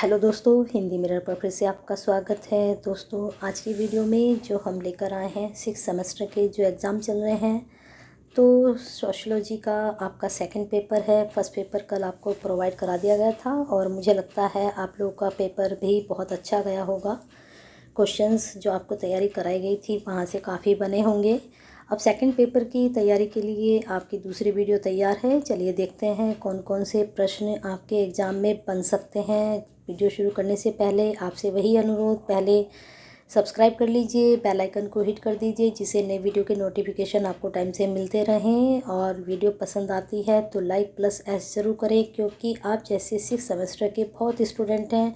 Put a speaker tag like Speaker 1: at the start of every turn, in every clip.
Speaker 1: Hello दोस्तों, Hindi mirror पर फिर से आपका स्वागत है। दोस्तों, आज की वीडियो में जो हम लेकर आए हैं 6 सेमेस्टर के जो एग्ज़ाम चल रहे हैं, तो सोशियोलॉजी का आपका सेकंड पेपर है। फर्स्ट पेपर कल आपको प्रोवाइड करा दिया गया था और मुझे लगता है आप लोगों का पेपर भी बहुत अच्छा गया होगा। क्वेश्चंस जो आपको तैयारी कराई गई थी वहाँ से काफ़ी बने होंगे। अब सेकंड पेपर की तैयारी के लिए आपकी दूसरी वीडियो तैयार है। चलिए देखते हैं कौन कौन से प्रश्न आपके एग्ज़ाम में बन सकते हैं। वीडियो शुरू करने से पहले आपसे वही अनुरोध, पहले सब्सक्राइब कर लीजिए, बेल आइकन को हिट कर दीजिए जिससे नए वीडियो के नोटिफिकेशन आपको टाइम से मिलते रहें। और वीडियो पसंद आती है तो लाइक प्लस एस ज़रूर करें, क्योंकि आप जैसे 6 सेमेस्टर के बहुत स्टूडेंट हैं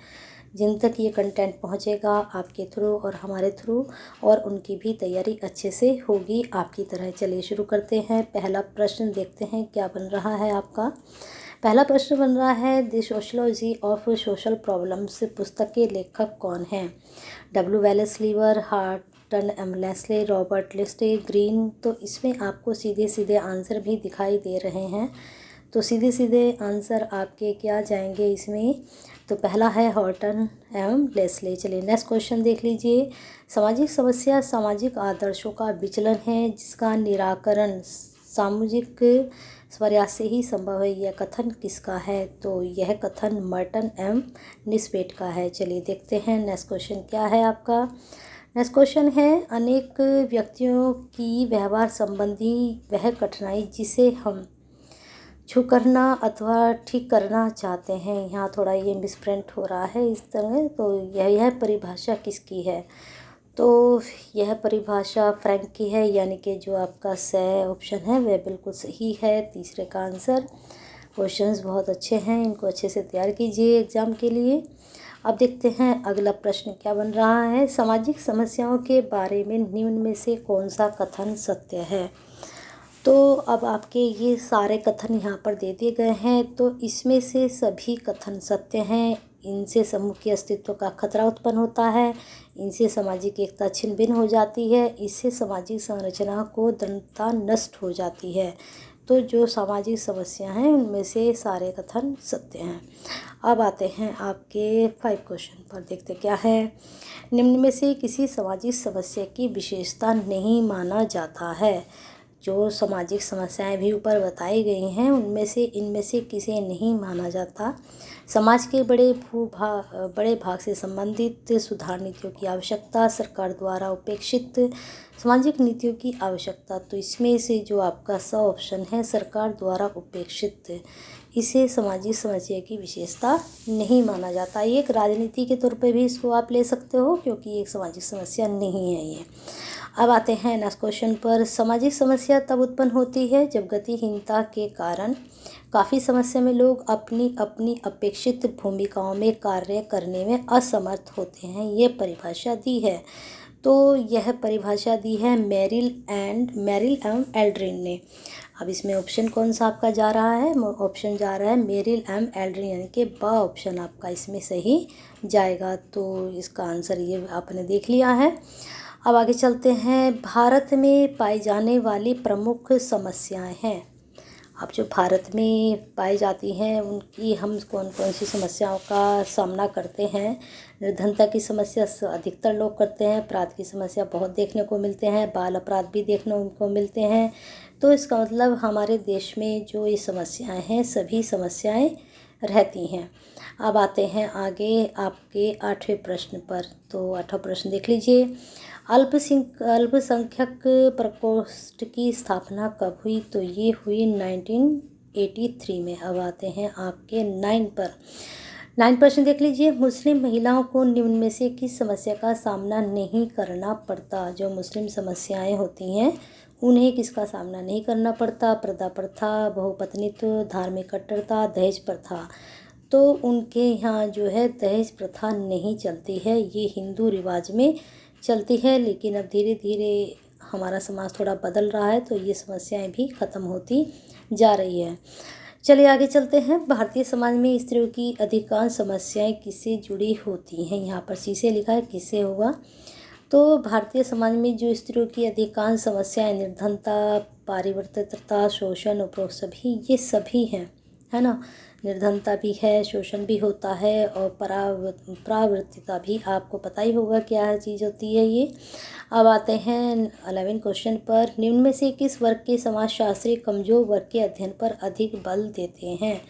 Speaker 1: जिन तक ये कंटेंट पहुंचेगा आपके थ्रू और हमारे थ्रू, और उनकी भी तैयारी अच्छे से होगी आपकी तरह। चलिए शुरू करते हैं। पहला प्रश्न देखते हैं क्या बन रहा है आपका। पहला प्रश्न बन रहा है, the sociology of social problems पुस्तक के लेखक कौन हैं? W Wallace Lever, Horton M Leslie, Robert Lister, Green. तो इसमें आपको सीधे सीधे आंसर भी दिखाई दे रहे हैं, तो सीधे सीधे आंसर आपके क्या जाएंगे इसमें? तो पहला है हॉर्टन एवं लेस्ले। चलिए नेक्स्ट क्वेश्चन देख लीजिए। सामाजिक समस्या सामाजिक आदर्शों का विचलन है जिसका निराकरण सामाजिक प्रयास से ही संभव है। यह कथन किसका है? तो यह कथन मर्टन एवं निस्पेट का है। चलिए देखते हैं नेक्स्ट क्वेश्चन क्या है आपका। नेक्स्ट क्वेश्चन है, अनेक व्यक्तियों की व्यवहार संबंधी वह कठिनाई जिसे हम छू करना अथवा ठीक करना चाहते हैं। यहाँ थोड़ा ये मिसप्रिंट हो रहा है इस तरह। तो यह परिभाषा किसकी है? तो यह परिभाषा फ्रैंक की है, यानी कि जो आपका स ऑप्शन है वह बिल्कुल सही है, तीसरे का आंसर। क्वेश्चंस बहुत अच्छे हैं, इनको अच्छे से तैयार कीजिए एग्ज़ाम के लिए। अब देखते हैं अगला प्रश्न क्या बन रहा है। सामाजिक समस्याओं के बारे में निम्न में से कौन सा कथन सत्य है? तो अब आपके ये सारे कथन यहाँ पर दे दिए गए हैं, तो इसमें से सभी कथन सत्य हैं। इनसे समूह के अस्तित्व का खतरा उत्पन्न होता है, इनसे सामाजिक एकता छिन्न भिन्न हो जाती है, इससे सामाजिक संरचना को दृढ़ता नष्ट हो जाती है। तो जो सामाजिक समस्या हैं उनमें से सारे कथन सत्य हैं। अब आते हैं आपके 5 क्वेश्चन पर, देखते क्या है। निम्न में से किसी सामाजिक समस्या की विशेषता नहीं माना जाता है। जो सामाजिक समस्याएं भी ऊपर बताई गई हैं उनमें से इनमें से किसे नहीं माना जाता। समाज के बड़े भाग से संबंधित सुधार नीतियों की आवश्यकता, सरकार द्वारा उपेक्षित सामाजिक नीतियों की आवश्यकता। तो इसमें से जो आपका स ऑप्शन है, सरकार द्वारा उपेक्षित, इसे सामाजिक समस्या की विशेषता नहीं माना जाता। ये एक राजनीति के तौर पे भी इसको आप ले सकते हो, क्योंकि ये एक सामाजिक समस्या नहीं है ये। अब आते हैं नेक्स्ट क्वेश्चन पर। सामाजिक समस्या तब उत्पन्न होती है जब गतिहीनता के कारण काफ़ी समस्या में लोग अपनी अपनी अपेक्षित भूमिकाओं में कार्य करने में असमर्थ होते हैं। ये परिभाषा दी है, तो यह परिभाषा दी है मेरिल एवं एल्ड्रिन ने। अब इसमें ऑप्शन कौन सा आपका जा रहा है? ऑप्शन जा रहा है मेरिल एवं एल्ड्रिन, यानी कि ब ऑप्शन आपका इसमें सही जाएगा। तो इसका आंसर ये आपने देख लिया है। अब आगे चलते हैं। भारत में पाई जाने वाली प्रमुख समस्याएं हैं। अब जो भारत में पाई जाती हैं उनकी हम कौन कौन सी समस्याओं का सामना करते हैं? निर्धनता की समस्या अधिकतर लोग करते हैं, अपराध की समस्या बहुत देखने को मिलते हैं, बाल अपराध भी देखने को मिलते हैं। तो इसका मतलब हमारे देश में जो ये समस्याएं हैं सभी समस्याएं रहती हैं। अब आते हैं आगे आपके 8वें प्रश्न पर। तो 8वां प्रश्न देख लीजिए। अल्पसंख्यक प्रकोष्ठ की स्थापना कब हुई? तो ये हुई 1983 में। अब आते हैं आपके 9 पर। 9 प्रश्न देख लीजिए। मुस्लिम महिलाओं को निम्न में से किस समस्या का सामना नहीं करना पड़ता? जो मुस्लिम समस्याएं होती हैं उन्हें किसका सामना नहीं करना पड़ता? पर्दा प्रथा, बहुपत्नीत्व, धार्मिक कट्टरता, दहेज प्रथा। तो उनके यहाँ जो है दहेज प्रथा नहीं चलती है, ये हिंदू रिवाज में चलती है। लेकिन अब धीरे धीरे हमारा समाज थोड़ा बदल रहा है, तो ये समस्याएं भी ख़त्म होती जा रही है। चलिए आगे चलते हैं। भारतीय समाज में स्त्रियों की अधिकांश समस्याएं किससे जुड़ी होती हैं? यहाँ पर सी से लिखा है, किससे होगा? तो भारतीय समाज में जो स्त्रियों की अधिकांश समस्याएं निर्धनता, पारिवर्तितता, शोषण, उपरोक्त, सभी ये सभी हैं, है ना। निर्धनता भी है, शोषण भी होता है और परावृत्तिता भी। आपको पता ही होगा क्या चीज़ होती है ये। अब आते हैं 11 क्वेश्चन पर। निम्न में से किस वर्ग के समाजशास्त्री कमजोर वर्ग के अध्ययन पर अधिक बल देते हैं?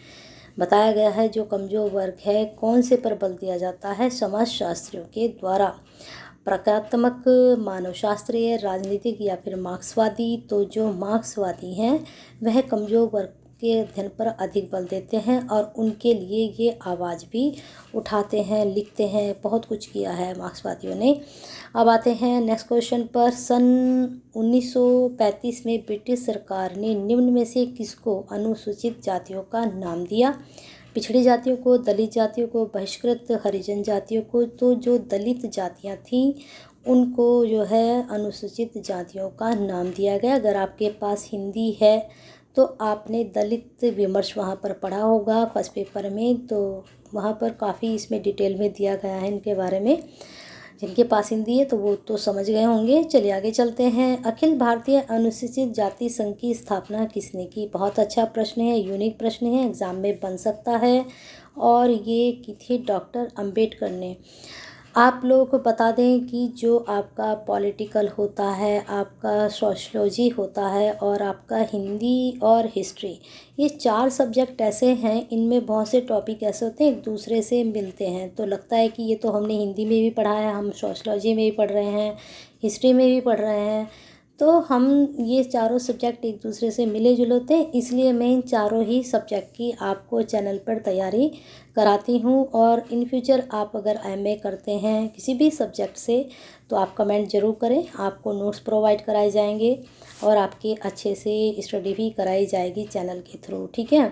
Speaker 1: बताया गया है जो कमजोर वर्ग है कौन से पर बल दिया जाता है? समाजशास्त्रियों के द्वारा। प्रकात्मक, मानवशास्त्रीय, राजनीतिक या फिर मार्क्सवादी। तो जो मार्क्सवादी हैं वह कमजोर वर्ग के अध्ययन पर अधिक बल देते हैं और उनके लिए ये आवाज़ भी उठाते हैं, लिखते हैं, बहुत कुछ किया है मार्क्सवादियों ने। अब आते हैं नेक्स्ट क्वेश्चन पर। सन 1935 में ब्रिटिश सरकार ने निम्न में से किसको अनुसूचित जातियों का नाम दिया? पिछड़ी जातियों को, दलित जातियों को, बहिष्कृत हरिजन जातियों को। तो जो दलित जातियां थीं उनको जो है अनुसूचित जातियों का नाम दिया गया। अगर आपके पास हिंदी है तो आपने दलित विमर्श वहाँ पर पढ़ा होगा फर्स्ट पेपर में, तो वहाँ पर काफ़ी इसमें डिटेल में दिया गया है इनके बारे में। जिनके पास हिंदी है तो वो तो समझ गए होंगे। चलिए आगे चलते हैं। अखिल भारतीय अनुसूचित जाति संघ की स्थापना किसने की? बहुत अच्छा प्रश्न है, यूनिक प्रश्न है, एग्जाम में बन सकता है और ये की थी डॉक्टर अंबेडकर ने। आप लोगों को बता दें कि जो आपका पॉलिटिकल होता है, आपका सोशलॉजी होता है और आपका हिंदी और हिस्ट्री, ये 4 सब्जेक्ट ऐसे हैं, इनमें बहुत से टॉपिक ऐसे होते हैं एक दूसरे से मिलते हैं। तो लगता है कि ये तो हमने हिंदी में भी पढ़ा है, हम सोशलॉजी में भी पढ़ रहे हैं, हिस्ट्री में भी पढ़ रहे हैं, तो हम ये चारों सब्जेक्ट एक दूसरे से मिले जुले होते हैं। इसलिए मैं इन चारों ही सब्जेक्ट की आपको चैनल पर तैयारी कराती हूँ। और इन फ्यूचर आप अगर एमए करते हैं किसी भी सब्जेक्ट से तो आप कमेंट ज़रूर करें, आपको नोट्स प्रोवाइड कराए जाएंगे और आपके अच्छे से स्टडी भी कराई जाएगी चैनल के थ्रू, ठीक है।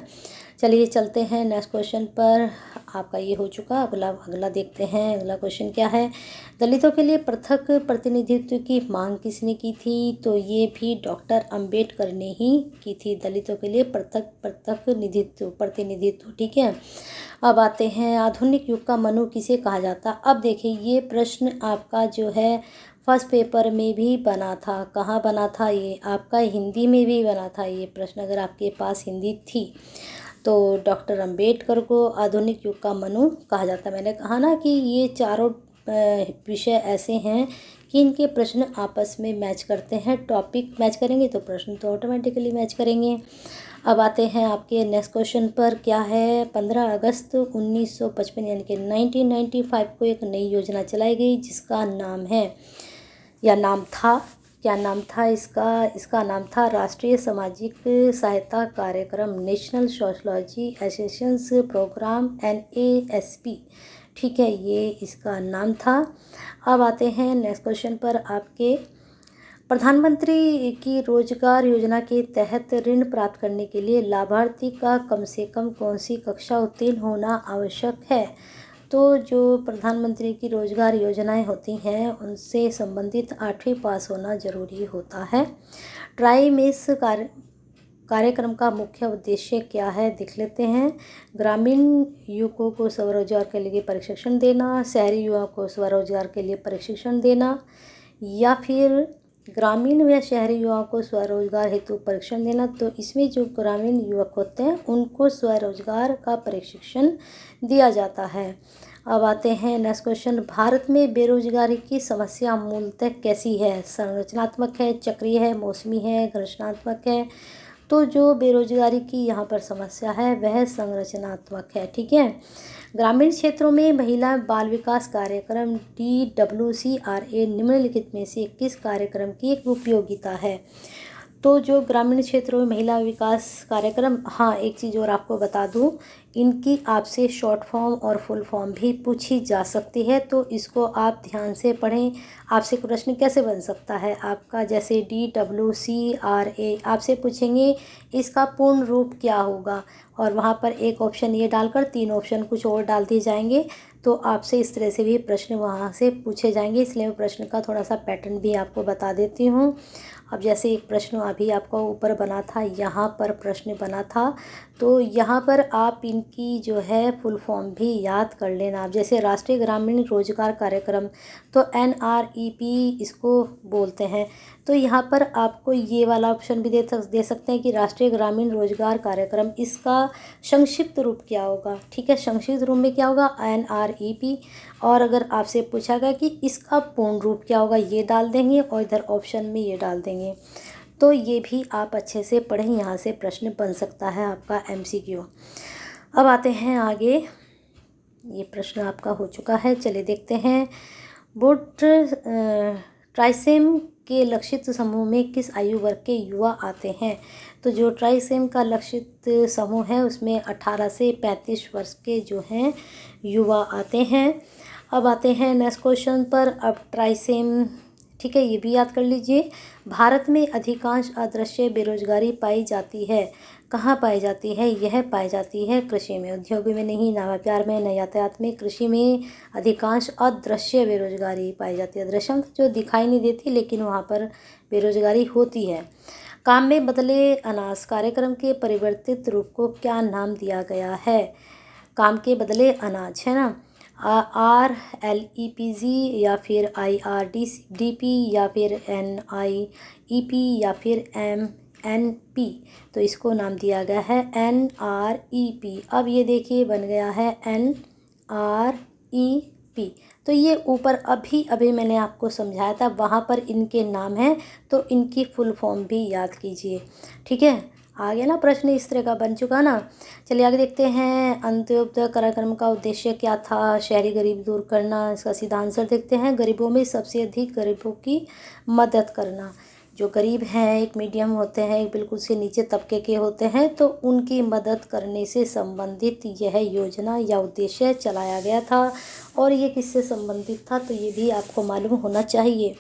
Speaker 1: चलिए चलते हैं नेक्स्ट क्वेश्चन पर। आपका ये हो चुका, अगला देखते हैं। अगला क्वेश्चन क्या है? दलितों के लिए पृथक प्रतिनिधित्व की मांग किसने की थी? तो ये भी डॉक्टर अंबेडकर ने ही की थी, दलितों के लिए पृथक प्रतिनिधित्व, ठीक है। अब आते हैं आधुनिक युग का मनु किसे कहा जाता? अब देखिए ये प्रश्न आपका जो है फर्स्ट पेपर में भी बना था। कहाँ बना था? ये आपका हिंदी में भी बना था ये प्रश्न, अगर आपके पास हिंदी थी तो। डॉक्टर अंबेडकर को आधुनिक युग का मनु कहा जाता। मैंने कहा ना कि ये चारों विषय ऐसे हैं कि इनके प्रश्न आपस में मैच करते हैं। टॉपिक मैच करेंगे तो प्रश्न तो ऑटोमेटिकली मैच करेंगे। अब आते हैं आपके नेक्स्ट क्वेश्चन पर। क्या है? 15 अगस्त 1955 यानी कि 1995 को एक नई योजना चलाई गई जिसका नाम है या नाम था, क्या नाम था इसका नाम था राष्ट्रीय सामाजिक सहायता कार्यक्रम, national sociology assistance programme, NASP, ठीक है, ये इसका नाम था। अब आते हैं नेक्स्ट क्वेश्चन पर आपके। प्रधानमंत्री की रोजगार योजना के तहत ऋण प्राप्त करने के लिए लाभार्थी का कम से कम कौन सी कक्षा उत्तीर्ण होना आवश्यक है? तो जो प्रधानमंत्री की रोजगार योजनाएं होती हैं उनसे संबंधित 8वीं पास होना ज़रूरी होता है। ट्राइमेस कार्यक्रम का मुख्य उद्देश्य क्या है देख लेते हैं। ग्रामीण युवकों को स्वरोजगार के लिए प्रशिक्षण देना, शहरी युवाओं को स्वरोजगार के लिए प्रशिक्षण देना, या फिर ग्रामीण व शहरी युवाओं को स्वरोजगार हेतु प्रशिक्षण देना। तो इसमें जो ग्रामीण युवक होते हैं उनको स्वरोजगार का प्रशिक्षण दिया जाता है। अब आते हैं नेक्स्ट क्वेश्चन। भारत में बेरोजगारी की समस्या मूलतः कैसी है? संरचनात्मक है, चक्रीय है, मौसमी है, घर्षणात्मक है? तो जो बेरोजगारी की यहाँ पर समस्या है वह संरचनात्मक है, ठीक है। ग्रामीण क्षेत्रों में महिला बाल विकास कार्यक्रम DWCRA निम्नलिखित में से किस कार्यक्रम की एक उपयोगिता है? तो जो ग्रामीण क्षेत्रों में महिला विकास कार्यक्रम, हाँ एक चीज़ और आपको बता दूँ, इनकी आपसे शॉर्ट फॉर्म और फुल फॉर्म भी पूछी जा सकती है, तो इसको आप ध्यान से पढ़ें। आपसे प्रश्न कैसे बन सकता है आपका, जैसे DWCRA आपसे पूछेंगे इसका पूर्ण रूप क्या होगा, और वहाँ पर एक ऑप्शन ये डालकर 3 ऑप्शन कुछ और डाल दिए जाएंगे, तो आपसे इस तरह से भी प्रश्न वहाँ से पूछे जाएंगे। इसलिए मैं प्रश्न का थोड़ा सा पैटर्न भी आपको बता देती हूँ। अब जैसे एक प्रश्न अभी आपका ऊपर बना था, यहाँ पर प्रश्न बना था, तो यहाँ पर आप इनकी जो है फुल फॉर्म भी याद कर लेना आप। जैसे राष्ट्रीय ग्रामीण रोजगार कार्यक्रम, तो NREP इसको बोलते हैं। तो यहाँ पर आपको ये वाला ऑप्शन भी दे सकते हैं कि राष्ट्रीय ग्रामीण रोजगार कार्यक्रम, इसका संक्षिप्त रूप क्या होगा। ठीक है, संक्षिप्त रूप में क्या होगा, NREP। और अगर आपसे पूछा गया कि इसका पूर्ण रूप क्या होगा, ये डाल देंगे और इधर ऑप्शन में ये डाल देंगे। तो ये भी आप अच्छे से पढ़ें, यहाँ से प्रश्न बन सकता है आपका MCQ। अब आते हैं आगे, ये प्रश्न आपका हो चुका है, चलिए देखते हैं। बोर्ड ट्राइसेम के लक्षित समूह में किस आयु वर्ग के युवा आते हैं। तो जो ट्राइसेम का लक्षित समूह है उसमें 18 से 35 वर्ष के जो हैं युवा आते हैं। अब आते हैं नेक्स्ट क्वेश्चन पर। अब ट्राइसेम, ठीक है, ये भी याद कर लीजिए। भारत में अधिकांश अदृश्य बेरोजगारी पाई जाती है, कहाँ पाई जाती है, यह पाई जाती है कृषि में, उद्योग में नहीं, ना व्यापार में, न यातायात में, कृषि में अधिकांश अदृश्य बेरोजगारी पाई जाती है। अदृश्य जो दिखाई नहीं देती लेकिन वहाँ पर बेरोजगारी होती है। काम में बदले अनाज कार्यक्रम के परिवर्तित रूप को क्या नाम दिया गया है। काम के बदले अनाज, है ना, RLEPG या फिर IRDP या फिर NIEP या फिर MNP, तो इसको नाम दिया गया है NREP। अब ये देखिए बन गया है NREP। तो ये ऊपर अभी मैंने आपको समझाया था, वहाँ पर इनके नाम हैं, तो इनकी फुल फॉर्म भी याद कीजिए। ठीक है, आ गया ना प्रश्न, इस तरह का बन चुका ना। चलिए आगे देखते हैं। अंत्योदय कार्यक्रम का उद्देश्य क्या था। शहरी गरीबी दूर करना, इसका सीधा आंसर देखते हैं। गरीबों में सबसे अधिक गरीबों की मदद करना। जो गरीब हैं, एक मीडियम होते हैं, एक बिल्कुल से नीचे तबके के होते हैं, तो उनकी मदद करने से संबंधित यह योजना या उद्देश्य चलाया गया था। और ये किससे संबंधित था, तो ये भी आपको मालूम होना चाहिए।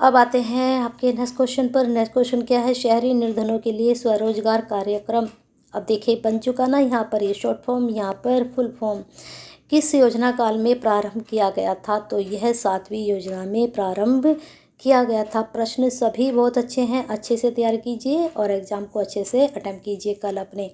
Speaker 1: अब आते हैं आपके नेक्स्ट क्वेश्चन पर। नेक्स्ट क्वेश्चन क्या है, शहरी निर्धनों के लिए स्वरोजगार कार्यक्रम। अब देखिए बन चुका ना, यहाँ पर ये शॉर्ट फॉर्म, यहाँ पर फुल फॉर्म। किस योजना काल में प्रारंभ किया गया था, तो यह 7वीं योजना में प्रारंभ किया गया था। प्रश्न सभी बहुत अच्छे हैं, अच्छे से तैयार कीजिए और एग्ज़ाम को अच्छे से अटेम्प्ट कीजिए कल अपने।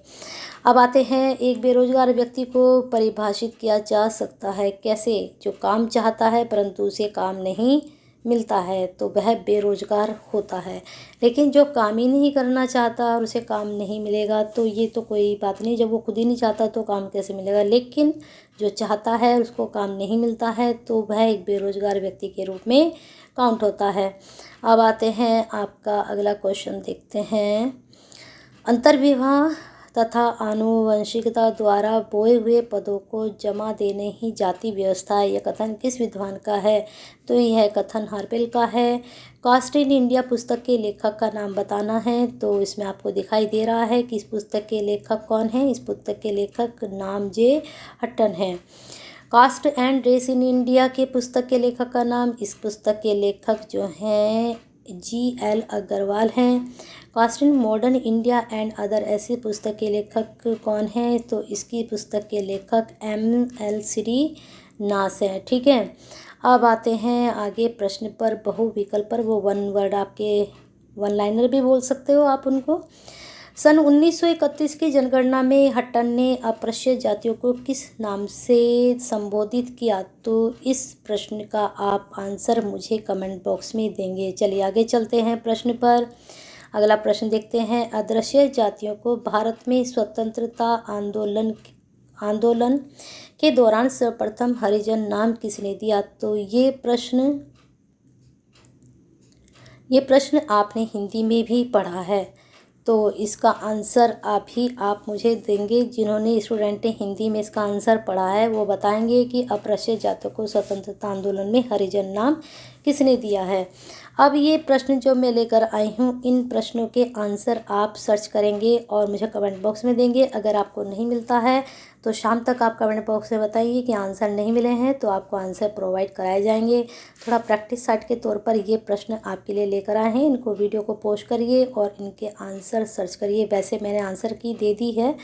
Speaker 1: अब आते हैं, एक बेरोजगार व्यक्ति को परिभाषित किया जा सकता है कैसे। जो काम चाहता है परंतु उसे काम नहीं मिलता है तो वह बेरोजगार होता है। लेकिन जो काम ही नहीं करना चाहता और उसे काम नहीं मिलेगा तो ये तो कोई बात नहीं, जब वो खुद ही नहीं चाहता तो काम कैसे मिलेगा। लेकिन जो चाहता है उसको काम नहीं मिलता है तो वह एक बेरोजगार व्यक्ति के रूप में काउंट होता है। अब आते हैं आपका अगला क्वेश्चन देखते हैं। अंतर्विवाह तथा आनुवंशिकता द्वारा बोए हुए पदों को जमा देने ही जाति व्यवस्था है, यह कथन किस विद्वान का है, तो यह कथन हार्पेल का है। कास्ट इन इंडिया पुस्तक के लेखक का नाम बताना है, तो इसमें आपको दिखाई दे रहा है कि इस पुस्तक के लेखक कौन हैं। इस पुस्तक के लेखक नाम जे हट्टन हैं। Caste and race in India के पुस्तक के लेखक का नाम, इस पुस्तक के लेखक जो हैं GL अग्रवाल हैं। Caste in modern India and other ऐसी पुस्तक के लेखक कौन हैं, तो इसकी पुस्तक के लेखक ML श्रीनास है। ठीक है, अब आते हैं आगे प्रश्न पर, बहुविकल्प पर। वो वन वर्ड आपके वन लाइनर भी बोल सकते हो आप उनको। सन 1931 की जनगणना में हट्टन ने अस्पृश्य जातियों को किस नाम से संबोधित किया, तो इस प्रश्न का आप आंसर मुझे कमेंट बॉक्स में देंगे। चलिए आगे चलते हैं प्रश्न पर। अगला प्रश्न देखते हैं। अदृश्य जातियों को भारत में स्वतंत्रता आंदोलन के दौरान सर्वप्रथम हरिजन नाम किसने दिया, तो ये प्रश्न आपने हिंदी में भी पढ़ा है, तो इसका आंसर आप मुझे देंगे। जिन्होंने स्टूडेंट ने हिंदी में इसका आंसर पढ़ा है वो बताएंगे कि अस्पृश्य जातियों को स्वतंत्रता आंदोलन में हरिजन नाम किसने दिया है। अब ये प्रश्न जो मैं लेकर आई हूँ, इन प्रश्नों के आंसर आप सर्च करेंगे और मुझे कमेंट बॉक्स में देंगे। अगर आपको नहीं मिलता है तो शाम तक आप कमेंट बॉक्स में बताइए कि आंसर नहीं मिले हैं, तो आपको आंसर प्रोवाइड कराए जाएंगे। थोड़ा प्रैक्टिस सेट के तौर पर ये प्रश्न आपके लिए लेकर आए हैं। इनको वीडियो को पोस्ट करिए और इनके आंसर सर्च करिए। वैसे मैंने आंसर की दे दी है,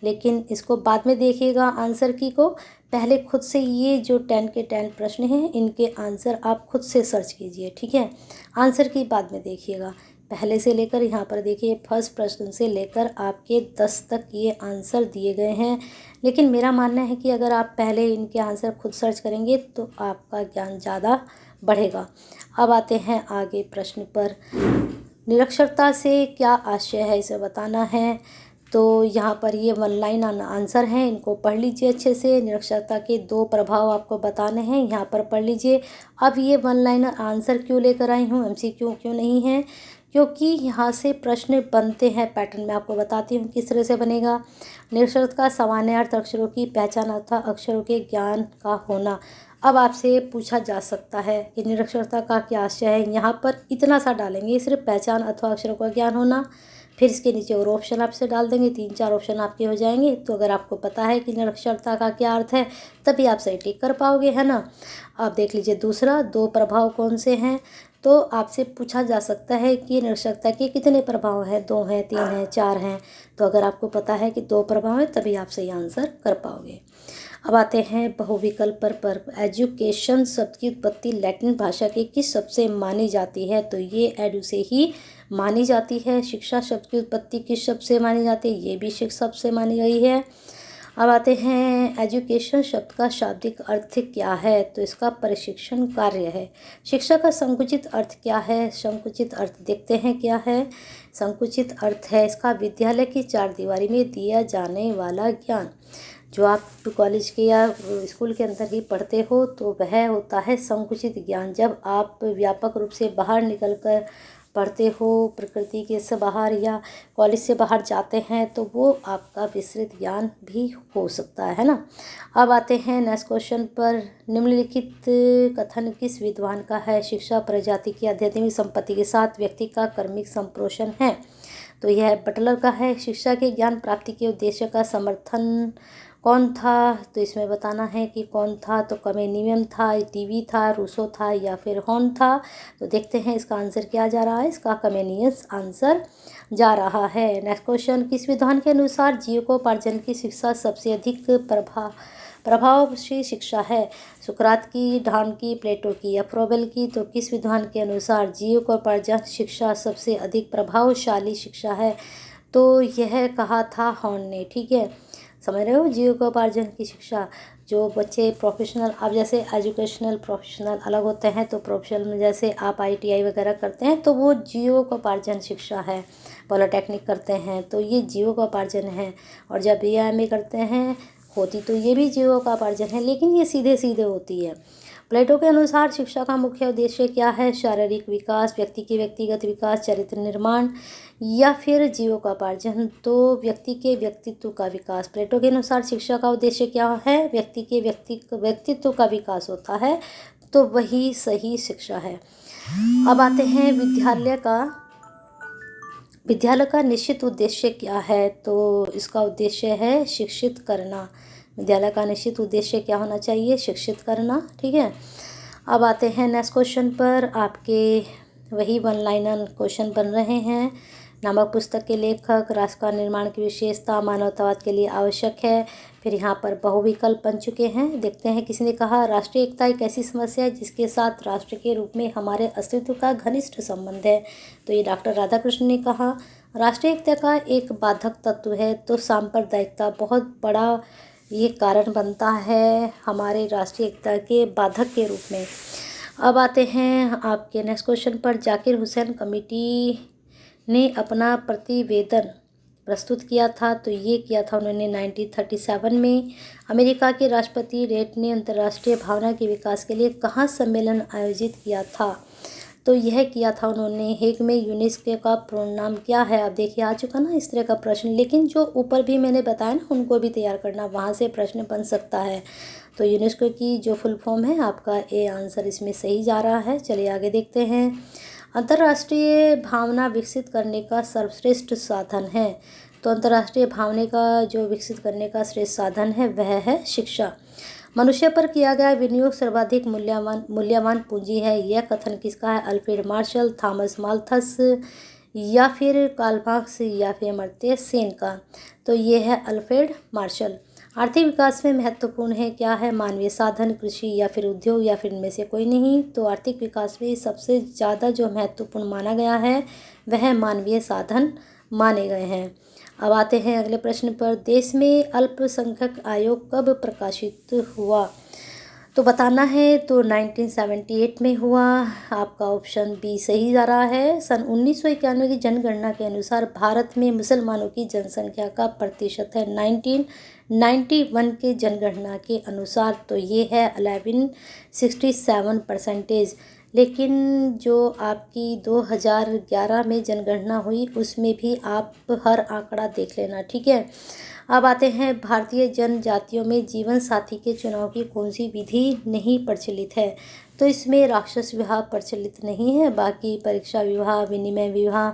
Speaker 1: लेकिन इसको बाद में देखिएगा आंसर की को। पहले खुद से ये जो 10 के 10 प्रश्न हैं इनके आंसर आप खुद से सर्च कीजिए। ठीक है, आंसर की बाद में देखिएगा पहले से लेकर यहाँ पर देखिए फर्स्ट प्रश्न से लेकर आपके 10 तक ये आंसर दिए गए हैं। लेकिन मेरा मानना है कि अगर आप पहले इनके आंसर खुद सर्च करेंगे तो आपका ज्ञान ज़्यादा बढ़ेगा। अब आते हैं आगे प्रश्न पर। निरक्षरता से क्या आशय है, इसे बताना है। तो यहाँ पर ये 1 लाइन आंसर हैं, इनको पढ़ लीजिए अच्छे से। निरक्षरता के 2 प्रभाव आपको बताने हैं, यहाँ पर पढ़ लीजिए। अब ये 1 लाइन आंसर क्यों लेकर आई हूँ, MCQ क्यों नहीं है, क्योंकि यहाँ से प्रश्न बनते हैं। पैटर्न में आपको बताती हूँ किस तरह से बनेगा। निरक्षरता का सामान्य अर्थ अक्षरों की पहचान अथवा अक्षरों के ज्ञान का होना। अब आपसे पूछा जा सकता है कि निरक्षरता का क्या आशय है। यहाँ पर इतना सा डालेंगे, सिर्फ पहचान अथवा अक्षरों का ज्ञान होना, फिर इसके नीचे और ऑप्शन आपसे डाल देंगे, 3-4 ऑप्शन आपके हो जाएंगे। तो अगर आपको पता है कि निरक्षरता का क्या अर्थ है तभी आप सही टिक कर पाओगे, है ना। अब देख लीजिए दूसरा, 2 प्रभाव कौन से हैं। तो आपसे पूछा जा सकता है कि निरक्षरता के कितने प्रभाव हैं, 2 हैं, 3 हैं, 4 हैं। तो अगर आपको पता है कि 2 प्रभाव हैं तभी आप सही आंसर कर पाओगे। अब आते हैं बहुविकल्प पर। एजुकेशन शब्द की उत्पत्ति लैटिन भाषा के किस शब्द से मानी जाती है, तो ये एडू से ही मानी जाती है। शिक्षा शब्द की उत्पत्ति किस शब्द से मानी जाती है, ये भी शिक्षा शब्द से मानी गई है। अब आते हैं एजुकेशन शब्द का शाब्दिक अर्थ क्या है, तो इसका प्रशिक्षण कार्य है। शिक्षा का संकुचित अर्थ क्या है, संकुचित अर्थ देखते हैं क्या है। संकुचित अर्थ है इसका विद्यालय की 4 दीवारी में दिया जाने वाला ज्ञान। जो आप कॉलेज के या स्कूल के अंदर ही पढ़ते हो तो वह होता है संकुचित ज्ञान। जब आप व्यापक रूप से बाहर निकलकर पढ़ते हो, प्रकृति के से बाहर या कॉलेज से बाहर जाते हैं, तो वो आपका विस्तृत ज्ञान भी हो सकता है ना। अब आते हैं नेक्स्ट क्वेश्चन पर। निम्नलिखित कथन किस विद्वान का है। शिक्षा प्रजाति की आध्यात्मिक संपत्ति के साथ व्यक्ति का कर्मिक संप्रोषण है, तो यह बटलर का है। शिक्षा के ज्ञान प्राप्ति के उद्देश्य का समर्थन कौन था, तो इसमें बताना है कि कौन था। तो कमेनियम था, टीवी था, रूसो था या फिर हॉर्न था। तो देखते हैं इसका आंसर क्या जा रहा है। इसका कमेनियस आंसर जा रहा है। नेक्स्ट क्वेश्चन, किस विद्वान के अनुसार जीविकोपार्जन की शिक्षा सबसे अधिक प्रभावशील शिक्षा है। सुकरात की, ढान की, प्लेटो की या फ्रोबेल की। तो किस विद्वान के अनुसार जीविकोपार्जन शिक्षा सबसे अधिक प्रभावशाली शिक्षा है, तो यह कहा था हॉर्न ने। ठीक है, समझ रहे हो। जीविकोपार्जन की शिक्षा, जो बच्चे प्रोफेशनल, अब जैसे एजुकेशनल प्रोफेशनल अलग होते हैं, तो प्रोफेशनल में जैसे आप ITI वगैरह करते हैं तो वो जीविकोपार्जन शिक्षा है। पॉलिटेक्निक करते हैं तो ये जीविकोपार्जन है। और जब BA करते हैं होती तो ये भी जीविकोपार्जन है, लेकिन ये सीधे सीधे होती है। प्लेटो के अनुसार शिक्षा का मुख्य उद्देश्य क्या है। शारीरिक विकास, व्यक्ति के व्यक्तिगत विकास, चरित्र निर्माण या फिर जीविकोपार्जन। तो व्यक्ति के व्यक्तित्व का विकास। प्लेटो के अनुसार शिक्षा का उद्देश्य क्या है, व्यक्ति के व्यक्तित्व का विकास होता है, तो वही सही शिक्षा है। अब आते हैं विद्यालय का निश्चित उद्देश्य क्या है, तो इसका उद्देश्य है शिक्षित करना। विद्यालय का निश्चित उद्देश्य क्या होना चाहिए, शिक्षित करना। ठीक है, अब आते हैं नेक्स्ट क्वेश्चन पर। आपके वही 1 लाइनर क्वेश्चन बन रहे हैं। नामक पुस्तक के लेखक, राष्ट्र का निर्माण की विशेषता मानवतावाद के लिए आवश्यक है। फिर यहाँ पर बहुविकल्प बन चुके हैं। देखते हैं, किसी ने कहा राष्ट्रीय एकता एक ऐसी समस्या है जिसके साथ राष्ट्र के रूप में हमारे अस्तित्व का घनिष्ठ संबंध है, तो ये डॉक्टर राधाकृष्ण ने कहा। राष्ट्रीय एकता का एक बाधक तत्व है, तो सांप्रदायिकता बहुत बड़ा ये कारण बनता है हमारे राष्ट्रीय एकता के बाधक के रूप में। अब आते हैं आपके नेक्स्ट क्वेश्चन पर। जाकिर हुसैन कमेटी ने अपना प्रतिवेदन प्रस्तुत किया था, तो ये किया था उन्होंने 1937 में। अमेरिका के राष्ट्रपति रेट ने अंतर्राष्ट्रीय भावना के विकास के लिए कहाँ सम्मेलन आयोजित किया था, तो यह किया था उन्होंने हेग में। यूनेस्को का पूर्ण नाम क्या है, आप देखिए आ चुका ना इस तरह का प्रश्न। लेकिन जो ऊपर भी मैंने बताया ना, उनको भी तैयार करना, वहाँ से प्रश्न बन सकता है। तो यूनेस्को की जो फुल फॉर्म है, आपका ए आंसर इसमें सही जा रहा है। चलिए आगे देखते हैं। अंतर्राष्ट्रीय भावना विकसित करने का सर्वश्रेष्ठ साधन है, तो अंतर्राष्ट्रीय भावना का जो विकसित करने का श्रेष्ठ साधन है वह है शिक्षा। मनुष्य पर किया गया विनियोग सर्वाधिक मूल्यवान पूंजी है, यह कथन किसका है। अल्फ्रेड मार्शल, थॉमस माल्थस या फिर कार्ल मार्क्स या फिर अमर्त्य सेन का, तो ये है अल्फ्रेड मार्शल। आर्थिक विकास में महत्वपूर्ण है क्या है? मानवीय साधन, कृषि या फिर उद्योग या फिर इनमें से कोई नहीं। तो आर्थिक विकास में सबसे ज़्यादा जो महत्वपूर्ण माना गया है वह मानवीय साधन माने गए हैं। अब आते हैं अगले प्रश्न पर। देश में अल्पसंख्यक आयोग कब प्रकाशित हुआ? तो बताना है तो 1978 में हुआ। आपका ऑप्शन बी सही जा रहा है। सन 1991 की जनगणना के अनुसार भारत में मुसलमानों की जनसंख्या का प्रतिशत है 1991 के जनगणना के अनुसार तो ये है 1167%। लेकिन जो आपकी 2011 में जनगणना हुई उसमें भी आप हर आंकड़ा देख लेना, ठीक है। अब आते हैं भारतीय जनजातियों में जीवन साथी के चुनाव की कौन सी विधि नहीं प्रचलित है? तो इसमें राक्षस विवाह प्रचलित नहीं है, बाकी परीक्षा विवाह, विनिमय विवाह,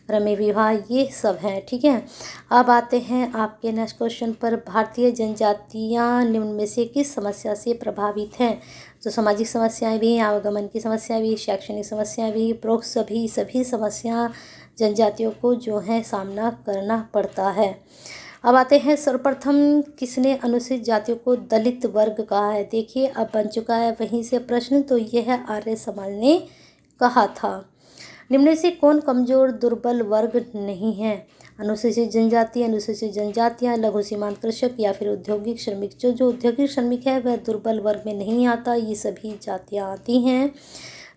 Speaker 1: रमे विवाह ये सब हैं, ठीक है। अब आते हैं आपके नेक्स्ट क्वेश्चन पर। भारतीय जनजातियाँ निम्न में से किस समस्या से प्रभावित हैं? तो सामाजिक समस्याएं भी, आवागमन की समस्या भी, शैक्षणिक समस्याएं भी, उपरोक्त सभी समस्या जनजातियों को जो है सामना करना पड़ता है। अब आते हैं सर्वप्रथम किसने अनुसूचित जातियों को दलित वर्ग कहा है? देखिए अब बन चुका है वहीं से प्रश्न, तो यह है आर्य समाज ने कहा था। निम्न से कौन कमजोर दुर्बल वर्ग नहीं है? अनुसूचित जनजाति, अनुसूचित जनजातियाँ, लघु सीमांत कृषक या फिर औद्योगिक श्रमिक। जो औद्योगिक श्रमिक है वह दुर्बल वर्ग में नहीं आता, ये सभी जातियाँ आती हैं।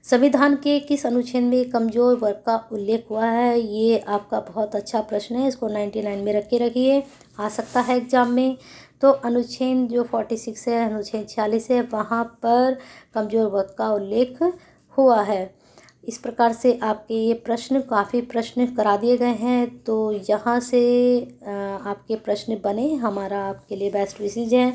Speaker 1: संविधान के किस अनुच्छेद में कमजोर वर्ग का उल्लेख हुआ है? ये आपका बहुत अच्छा प्रश्न है, इसको 99 में रख के रखिए, आ सकता है एग्जाम में। तो अनुच्छेद जो 46 है, अनुच्छेद 46 है, वहाँ पर कमजोर वर्ग का उल्लेख हुआ है। इस प्रकार से आपके ये प्रश्न काफ़ी प्रश्न करा दिए गए हैं, तो यहाँ से आपके प्रश्न बने, हमारा आपके लिए बेस्ट विशेज़ है।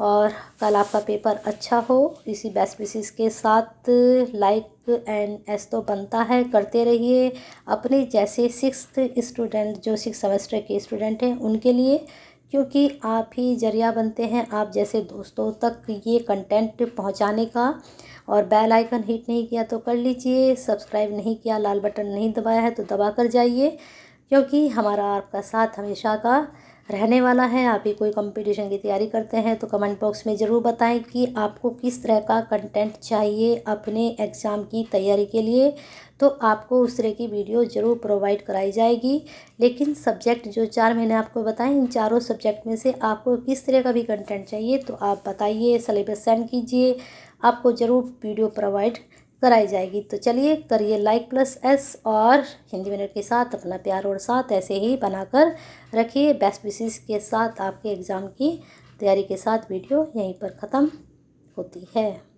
Speaker 1: और कल आपका पेपर अच्छा हो, इसी बेस्ट विशेज़ के साथ लाइक एंड एस तो बनता है, करते रहिए अपने जैसे 6th स्टूडेंट, जो 6 सेमेस्टर के स्टूडेंट हैं उनके लिए, क्योंकि आप ही जरिया बनते हैं आप जैसे दोस्तों तक ये कंटेंट पहुंचाने का। और बेल आइकन हिट नहीं किया तो कर लीजिए, सब्सक्राइब नहीं किया, लाल बटन नहीं दबाया है तो दबा कर जाइए, क्योंकि हमारा आपका साथ हमेशा का रहने वाला है। आप ही कोई कंपटीशन की तैयारी करते हैं तो कमेंट बॉक्स में ज़रूर बताएं कि आपको किस तरह का कंटेंट चाहिए अपने एग्ज़ाम की तैयारी के लिए, तो आपको उस तरह की वीडियो ज़रूर प्रोवाइड कराई जाएगी। लेकिन सब्जेक्ट जो 4 मैंने आपको बताए, इन चारों सब्जेक्ट में से आपको किस तरह का भी कंटेंट चाहिए तो आप बताइए, सिलेबस सेंड कीजिए, आपको ज़रूर वीडियो प्रोवाइड कराई जाएगी। तो चलिए करिए लाइक प्लस एस और हिंदी मिनट के साथ अपना प्यार और साथ ऐसे ही बनाकर रखिए। बेस्ट विशेस के साथ आपके एग्ज़ाम की तैयारी के साथ वीडियो यहीं पर ख़त्म होती है।